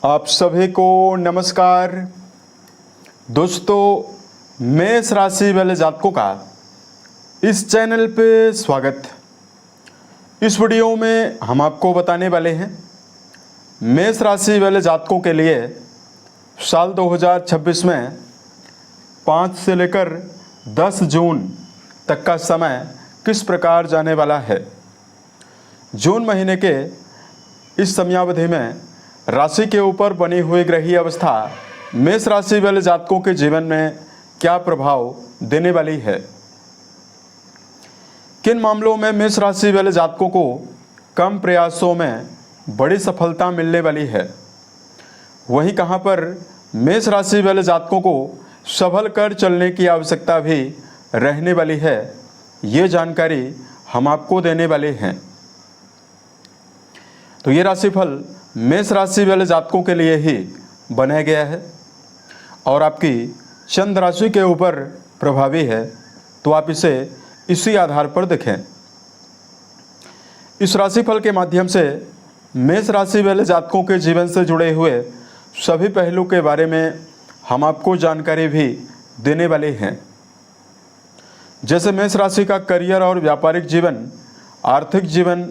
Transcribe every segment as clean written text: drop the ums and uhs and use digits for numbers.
आप सभी को नमस्कार। दोस्तों, मेष राशि वाले जातकों का इस चैनल पे स्वागत। इस वीडियो में हम आपको बताने वाले हैं मेष राशि वाले जातकों के लिए साल 2026 में 5 से लेकर 10 जून तक का समय किस प्रकार जाने वाला है। जून महीने के इस समयावधि में राशि के ऊपर बनी हुई ग्रहीय अवस्था मेष राशि वाले जातकों के जीवन में क्या प्रभाव देने वाली है। किन मामलों में मेष राशि वाले जातकों को कम प्रयासों में बड़ी सफलता मिलने वाली है, वहीं कहां पर मेष राशि वाले जातकों को संभल कर चलने की आवश्यकता भी रहने वाली है, ये जानकारी हम आपको देने वाले हैं। तो ये राशिफल मेष राशि वाले जातकों के लिए ही बनाया गया है और आपकी चंद्र राशि के ऊपर प्रभावी है, तो आप इसे इसी आधार पर देखें। इस राशिफल के माध्यम से मेष राशि वाले जातकों के जीवन से जुड़े हुए सभी पहलू के बारे में हम आपको जानकारी भी देने वाले हैं। जैसे मेष राशि का करियर और व्यापारिक जीवन, आर्थिक जीवन,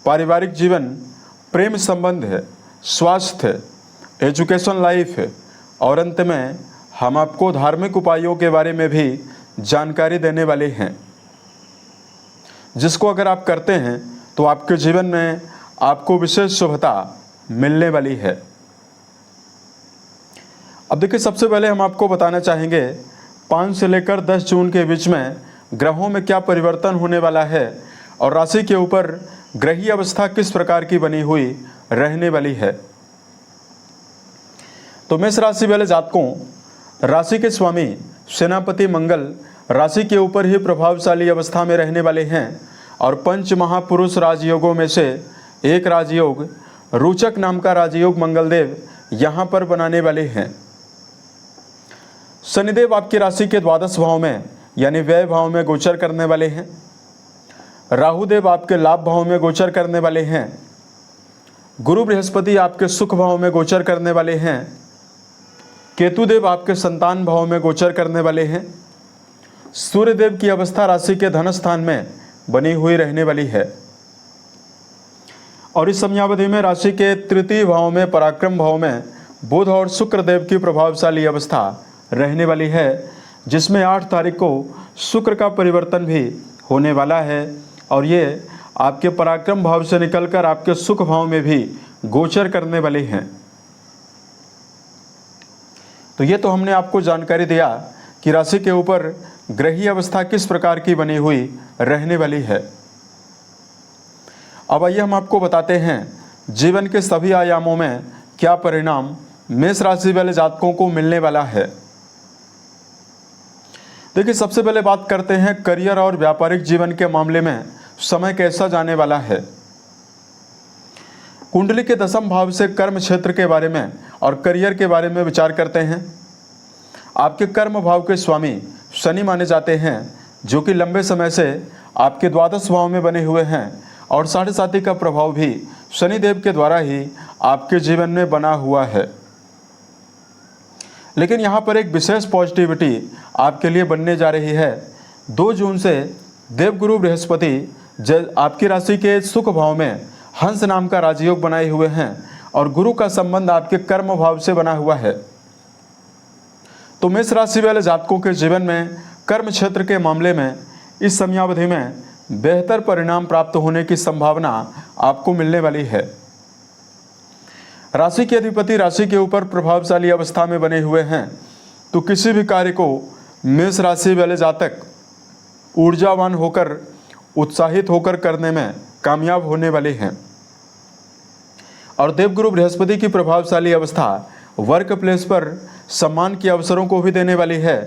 पारिवारिक जीवन, प्रेम संबंध है, स्वास्थ्य, एजुकेशन लाइफ है और अंत में हम आपको धार्मिक उपायों के बारे में भी जानकारी देने वाले हैं, जिसको अगर आप करते हैं तो आपके जीवन में आपको विशेष शुभता मिलने वाली है। अब देखिए, सबसे पहले हम आपको बताना चाहेंगे 5 से लेकर 10 जून के बीच में ग्रहों में क्या परिवर्तन होने वाला है और राशि के ऊपर ग्रहीय अवस्था किस प्रकार की बनी हुई रहने वाली है। तो मेष राशि वाले जातकों, राशि के स्वामी सेनापति मंगल राशि के ऊपर ही प्रभावशाली अवस्था में रहने वाले हैं और पंच महापुरुष राजयोगों में से एक राजयोग रोचक नाम का राजयोग मंगलदेव यहाँ पर बनाने वाले हैं। शनिदेव आपकी राशि के द्वादश भाव में यानी व्यय भाव में गोचर करने वाले हैं। राहुदेव आपके लाभ भाव में गोचर करने वाले हैं। गुरु बृहस्पति आपके सुख भाव में गोचर करने वाले हैं। केतुदेव आपके संतान भाव में गोचर करने वाले हैं। सूर्यदेव की अवस्था राशि के धन स्थान में बनी हुई रहने वाली है और इस समयावधि में राशि के तृतीय भाव में पराक्रम भाव में बुध और शुक्रदेव की प्रभावशाली अवस्था रहने वाली है, जिसमें 8 तारीख को शुक्र का परिवर्तन भी होने वाला है और ये आपके पराक्रम भाव से निकलकर आपके सुख भाव में भी गोचर करने वाले हैं। तो ये तो हमने आपको जानकारी दिया कि राशि के ऊपर ग्रहीय अवस्था किस प्रकार की बनी हुई रहने वाली है। अब आइए हम आपको बताते हैं जीवन के सभी आयामों में क्या परिणाम मेष राशि वाले जातकों को मिलने वाला है। देखिए, सबसे पहले बात करते हैं करियर और व्यापारिक जीवन के मामले में समय कैसा जाने वाला है। कुंडली के 10वें भाव से कर्म क्षेत्र के बारे में और करियर के बारे में विचार करते हैं। आपके कर्म भाव के स्वामी शनि माने जाते हैं, जो कि लंबे समय से आपके द्वादश भाव में बने हुए हैं और 7.5 का प्रभाव भी शनिदेव के द्वारा ही आपके जीवन में बना हुआ है। लेकिन यहाँ पर एक विशेष पॉजिटिविटी आपके लिए बनने जा रही है। 2 जून से देवगुरु बृहस्पति आपकी राशि के सुख भाव में हंस नाम का राजयोग बनाए हुए हैं और गुरु का संबंध आपके कर्म भाव से बना हुआ है। तो मेष राशि वाले जातकों के जीवन में कर्म क्षेत्र के मामले में इस समयावधि में बेहतर परिणाम प्राप्त होने की संभावना आपको मिलने वाली है। राशि के अधिपति राशि के ऊपर प्रभावशाली अवस्था में बने हुए हैं, तो किसी भी कार्य को मेष राशि वाले जातक ऊर्जावान होकर, उत्साहित होकर करने में कामयाब होने वाले हैं। और देवगुरु बृहस्पति की प्रभावशाली अवस्था वर्क प्लेस पर सम्मान के अवसरों को भी देने वाली है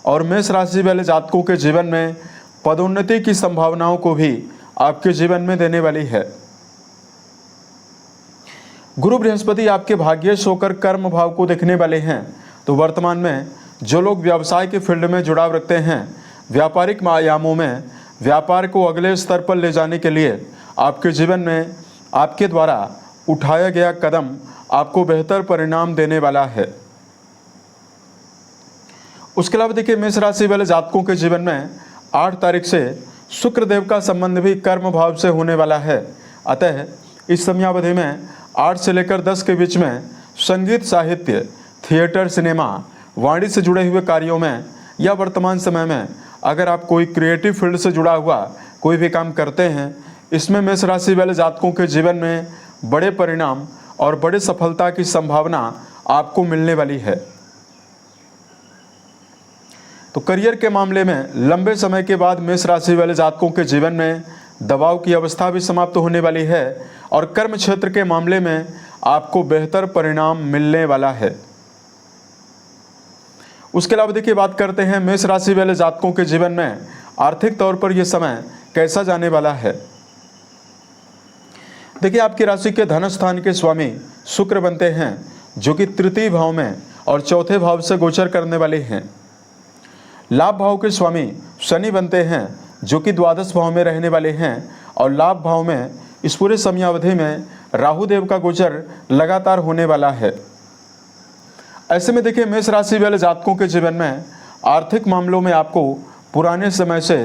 और मेष राशि वाले जातकों के जीवन में पदोन्नति की संभावनाओं को भी आपके जीवन में देने वाली है। गुरु बृहस्पति आपके भाग्येश होकर कर्म भाव को देखने वाले हैं, तो वर्तमान में जो लोग व्यवसाय के फील्ड में जुड़ाव रखते हैं, व्यापारिक आयामों में व्यापार को अगले स्तर पर ले जाने के लिए आपके जीवन में आपके द्वारा उठाया गया कदम आपको बेहतर परिणाम देने वाला है। उसके अलावा देखिए मेष राशि वाले जातकों के जीवन में 8 तारीख से शुक्र देव का संबंध भी कर्म भाव से होने वाला है। अतः इस समयावधि में 8 से लेकर 10 के बीच में संगीत, साहित्य, थिएटर, सिनेमा, वाणिज्य से जुड़े हुए कार्यों में या वर्तमान समय में अगर आप कोई क्रिएटिव फील्ड से जुड़ा हुआ कोई भी काम करते हैं, इसमें मेष राशि वाले जातकों के जीवन में बड़े परिणाम और बड़े सफलता की संभावना आपको मिलने वाली है। तो करियर के मामले में लंबे समय के बाद मेष राशि वाले जातकों के जीवन में दबाव की अवस्था भी समाप्त होने वाली है और कर्म क्षेत्र के मामले में आपको बेहतर परिणाम मिलने वाला है। उसके अलावा देखिए बात करते हैं मेष राशि वाले जातकों के जीवन में आर्थिक तौर पर यह समय कैसा जाने वाला है। देखिए आपकी राशि के धन स्थान के स्वामी शुक्र बनते हैं, जो कि तृतीय भाव में और चौथे भाव से गोचर करने वाले हैं। लाभ भाव के स्वामी शनि बनते हैं, जो कि द्वादश भाव में रहने वाले हैं और लाभ भाव में इस पूरे समयावधि में राहु देव का गोचर लगातार होने वाला है। ऐसे में देखिए मेष राशि वाले जातकों के जीवन में आर्थिक मामलों में आपको पुराने समय से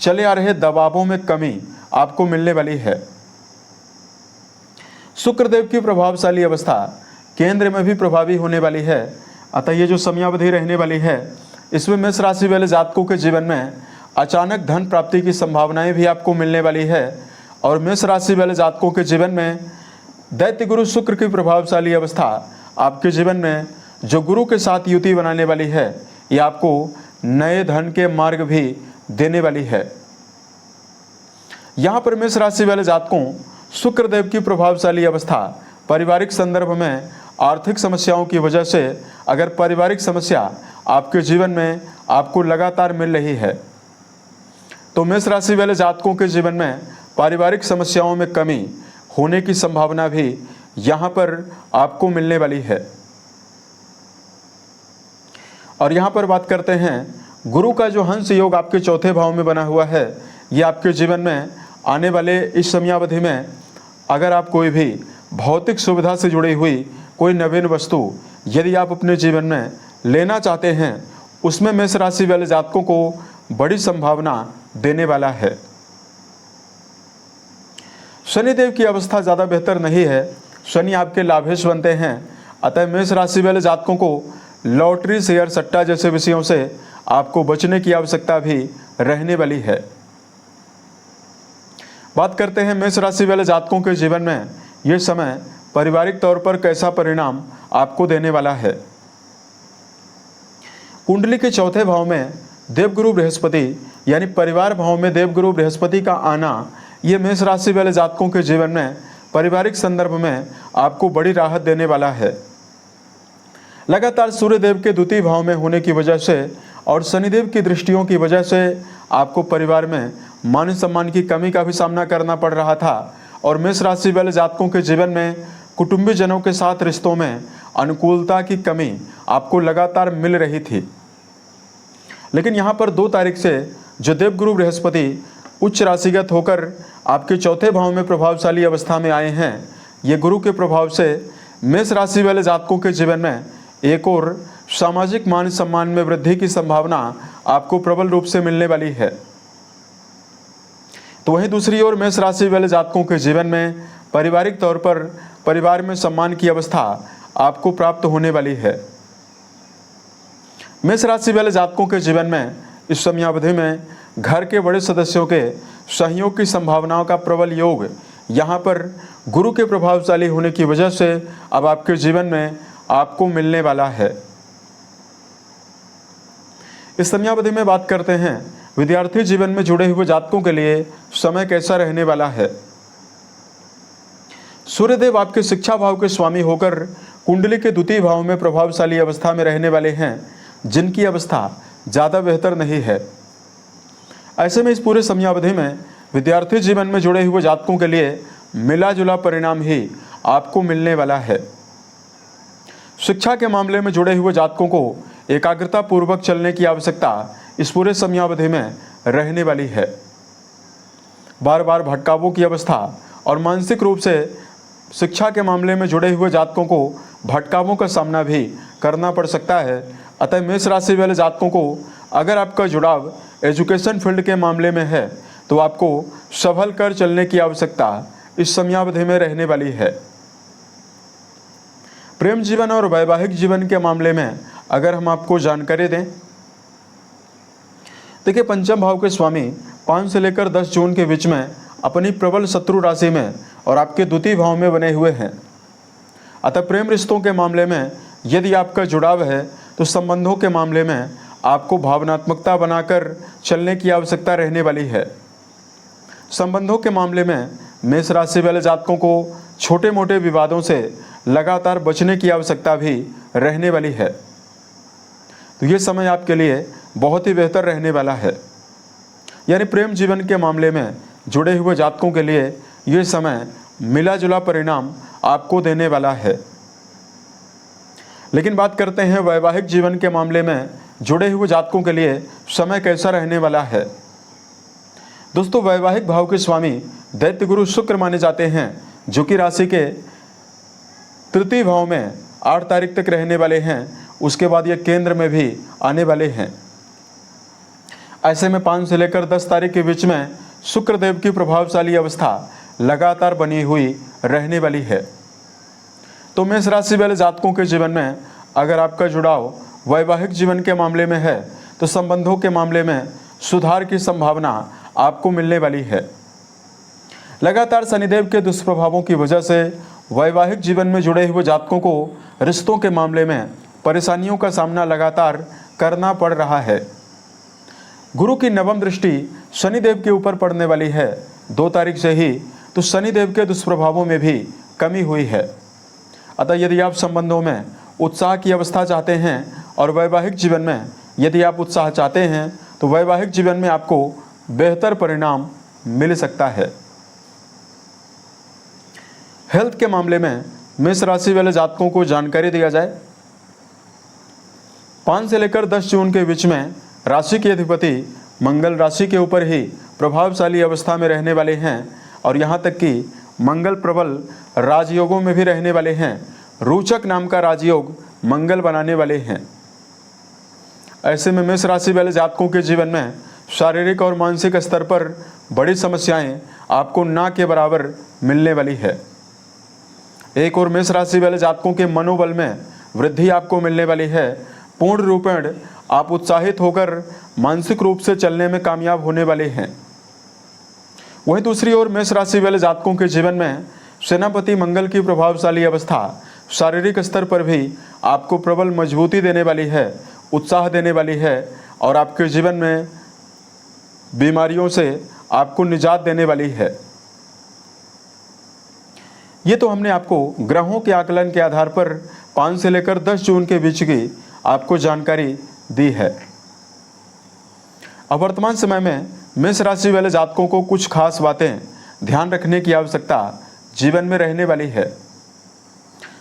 चले आ रहे दबावों में कमी आपको मिलने वाली है। शुक्र देव की प्रभावशाली अवस्था केंद्र में भी प्रभावी होने वाली है। अतः ये जो समयावधि रहने वाली है, इसमें मेष राशि वाले जातकों के जीवन में अचानक धन प्राप्ति की संभावनाएं भी आपको मिलने वाली है और मेष राशि वाले जातकों के जीवन में दैत्य गुरु शुक्र की प्रभावशाली अवस्था आपके जीवन में जो गुरु के साथ युति बनाने वाली है, ये आपको नए धन के मार्ग भी देने वाली है। यहाँ पर मेष राशि वाले जातकों शुक्र देव की प्रभावशाली अवस्था पारिवारिक संदर्भ में आर्थिक समस्याओं की वजह से अगर पारिवारिक समस्या आपके जीवन में आपको लगातार मिल रही है, तो मेष राशि वाले जातकों के जीवन में पारिवारिक समस्याओं में कमी होने की संभावना भी यहाँ पर आपको मिलने वाली है। और यहाँ पर बात करते हैं गुरु का जो हंस योग आपके चौथे भाव में बना हुआ है, ये आपके जीवन में आने वाले इस समयावधि में अगर आप कोई भी भौतिक सुविधा से जुड़ी हुई कोई नवीन वस्तु यदि आप अपने जीवन में लेना चाहते हैं, उसमें मेष राशि वाले जातकों को बड़ी संभावना देने वाला है। शनिदेव की अवस्था ज़्यादा बेहतर नहीं है। शनि आपके लाभेश बनते हैं, अतः मेष राशि वाले जातकों को लॉटरी, शेयर, सट्टा जैसे विषयों से आपको बचने की आवश्यकता भी रहने वाली है। बात करते हैं मेष राशि वाले जातकों के जीवन में ये समय पारिवारिक तौर पर कैसा परिणाम आपको देने वाला है। कुंडली के चौथे भाव में देवगुरु बृहस्पति यानी परिवार भाव में देवगुरु बृहस्पति का आना, ये मेष राशि वाले जातकों के जीवन में पारिवारिक संदर्भ में आपको बड़ी राहत देने वाला है। लगातार सूर्यदेव के द्वितीय भाव में होने की वजह से और शनिदेव की दृष्टियों की वजह से आपको परिवार में मान सम्मान की कमी का भी सामना करना पड़ रहा था और मेष राशि वाले जातकों के जीवन में कुटुंबी जनों के साथ रिश्तों में अनुकूलता की कमी आपको लगातार मिल रही थी। लेकिन यहाँ पर 2 तारीख से जो देवगुरु बृहस्पति उच्च राशिगत होकर आपके चौथे भाव में प्रभावशाली अवस्था में आए हैं, ये गुरु के प्रभाव से मेष राशि वाले जातकों के जीवन में एक और सामाजिक मान सम्मान में वृद्धि की संभावना आपको प्रबल रूप से मिलने वाली है। तो वहीं दूसरी ओर मेष राशि वाले जातकों के जीवन में पारिवारिक तौर पर परिवार में सम्मान की अवस्था आपको प्राप्त होने वाली है। मेष राशि वाले जातकों के जीवन में इस समयावधि में घर के बड़े सदस्यों के सहयोग की संभावनाओं का प्रबल योग यहाँ पर गुरु के प्रभावशाली होने की वजह से अब आपके जीवन में आपको मिलने वाला है। इस समयावधि में बात करते हैं विद्यार्थी जीवन में जुड़े हुए जातकों के लिए समय कैसा रहने वाला है। सूर्यदेव आपके शिक्षा भाव के स्वामी होकर कुंडली के द्वितीय भाव में प्रभावशाली अवस्था में रहने वाले हैं, जिनकी अवस्था ज़्यादा बेहतर नहीं है। ऐसे में इस पूरे समयावधि में विद्यार्थी जीवन में जुड़े हुए जातकों के लिए मिला जुला परिणाम ही आपको मिलने वाला है। शिक्षा के मामले में जुड़े हुए जातकों को एकाग्रता पूर्वक चलने की आवश्यकता इस पूरे समयावधि में रहने वाली है। बार बार भटकावों की अवस्था और मानसिक रूप से शिक्षा के मामले में जुड़े हुए जातकों को भटकावों का सामना भी करना पड़ सकता है। अतः मेष राशि वाले जातकों को अगर आपका जुड़ाव एजुकेशन फील्ड के मामले में है तो आपको संभल कर चलने की आवश्यकता इस समयावधि में रहने वाली है। प्रेम जीवन और वैवाहिक जीवन के मामले में अगर हम आपको जानकारी दें, देखिए पंचम भाव के स्वामी 5 से लेकर 10 जून के बीच में अपनी प्रबल शत्रु राशि में और आपके द्वितीय भाव में बने हुए हैं। अतः प्रेम रिश्तों के मामले में यदि आपका जुड़ाव है तो संबंधों के मामले में आपको भावनात्मकता बनाकर चलने की आवश्यकता रहने वाली है। संबंधों के मामले में मेष राशि वाले जातकों को छोटे मोटे विवादों से लगातार बचने की आवश्यकता भी रहने वाली है। तो ये समय आपके लिए बहुत ही बेहतर रहने वाला है। यानी प्रेम जीवन के मामले में जुड़े हुए जातकों के लिए ये समय मिला जुला परिणाम आपको देने वाला है। लेकिन बात करते हैं वैवाहिक जीवन के मामले में जुड़े हुए जातकों के लिए समय कैसा रहने वाला है। दोस्तों, वैवाहिक भाव के स्वामी दैत्य गुरु शुक्र माने जाते हैं, जो कि राशि के तृतीय भाव में 8 तारीख तक रहने वाले हैं। उसके बाद ये केंद्र में भी आने वाले हैं। ऐसे में 5 से लेकर 10 तारीख के बीच में शुक्रदेव की प्रभावशाली अवस्था लगातार बनी हुई रहने वाली है। तो मेष राशि वाले जातकों के जीवन में अगर आपका जुड़ाव वैवाहिक जीवन के मामले में है तो संबंधों के मामले में सुधार की संभावना आपको मिलने वाली है। लगातार शनिदेव के दुष्प्रभावों की वजह से वैवाहिक जीवन में जुड़े हुए जातकों को रिश्तों के मामले में परेशानियों का सामना लगातार करना पड़ रहा है। गुरु की नवम दृष्टि शनिदेव के ऊपर पड़ने वाली है 2 तारीख से ही, तो शनिदेव के दुष्प्रभावों में भी कमी हुई है। अतः यदि आप संबंधों में उत्साह की अवस्था चाहते हैं और वैवाहिक जीवन में यदि आप उत्साह चाहते हैं तो वैवाहिक जीवन में आपको बेहतर परिणाम मिल सकता है। हेल्थ के मामले में मेष राशि वाले जातकों को जानकारी दिया जाए, 5 से लेकर 10 जून के बीच में राशि के अधिपति मंगल राशि के ऊपर ही प्रभावशाली अवस्था में रहने वाले हैं और यहाँ तक कि मंगल प्रबल राजयोगों में भी रहने वाले हैं। रोचक नाम का राजयोग मंगल बनाने वाले हैं। ऐसे में मेष राशि वाले जातकों के जीवन में शारीरिक और मानसिक स्तर पर बड़ी समस्याएं आपको ना के बराबर मिलने वाली है। एक और मेष राशि वाले जातकों के मनोबल में वृद्धि आपको मिलने वाली है। पूर्ण रूपेण आप उत्साहित होकर मानसिक रूप से चलने में कामयाब होने वाले हैं। वहीं दूसरी ओर मेष राशि वाले जातकों के जीवन में सेनापति मंगल की प्रभावशाली अवस्था शारीरिक स्तर पर भी आपको प्रबल मजबूती देने वाली है, उत्साह देने वाली है और आपके जीवन में बीमारियों से आपको निजात देने वाली है। ये तो हमने आपको ग्रहों के आकलन के आधार पर 5 से लेकर 10 जून के बीच की आपको जानकारी दी है। अब वर्तमान समय में मेष राशि वाले जातकों को कुछ खास बातें ध्यान रखने की आवश्यकता जीवन में रहने वाली है।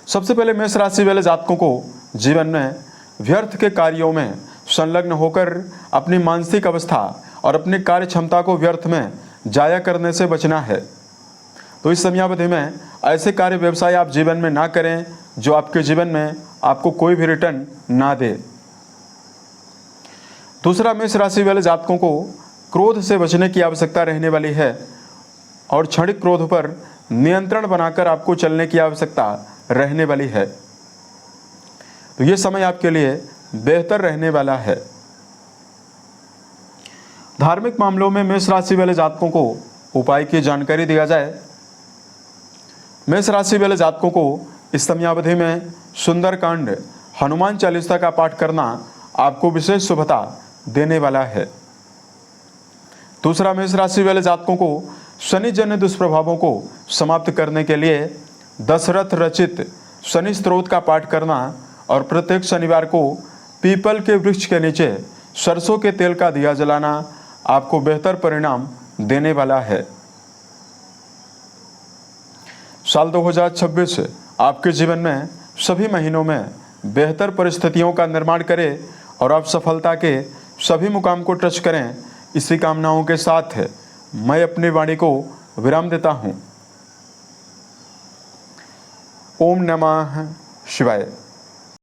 सबसे पहले मेष राशि वाले जातकों को जीवन में व्यर्थ के कार्यों में संलग्न होकर अपनी मानसिक अवस्था और अपनी कार्य क्षमता को व्यर्थ में जाया करने से बचना है। तो इस समयावधि में ऐसे कार्य व्यवसाय आप जीवन में ना करें जो आपके जीवन में आपको कोई भी रिटर्न ना दे। दूसरा, मेष राशि वाले जातकों को क्रोध से बचने की आवश्यकता रहने वाली है और क्षणिक क्रोध पर नियंत्रण बनाकर आपको चलने की आवश्यकता रहने वाली है। तो ये समय आपके लिए बेहतर रहने वाला है। धार्मिक मामलों में मेष राशि वाले जातकों को उपाय की जानकारी दिया जाए। मेष राशि वाले जातकों को इस समयावधि में सुंदरकांड हनुमान चालीसा का पाठ करना आपको विशेष शुभता देने वाला है। दूसरा, मेष राशि वाले जातकों को शनि जन्य दुष्प्रभावों को समाप्त करने के लिए दशरथ रचित शनि स्तोत्र का पाठ करना और प्रत्येक शनिवार को पीपल के वृक्ष के नीचे सरसों के तेल का दिया जलाना आपको बेहतर परिणाम देने वाला है। साल 2026 आपके जीवन में सभी महीनों में बेहतर परिस्थितियों का निर्माण करे और आप सफलता के सभी मुकाम को टच करें। इसी कामनाओं के साथ मैं अपनी वाणी को विराम देता हूँ। ओम नमः शिवाय।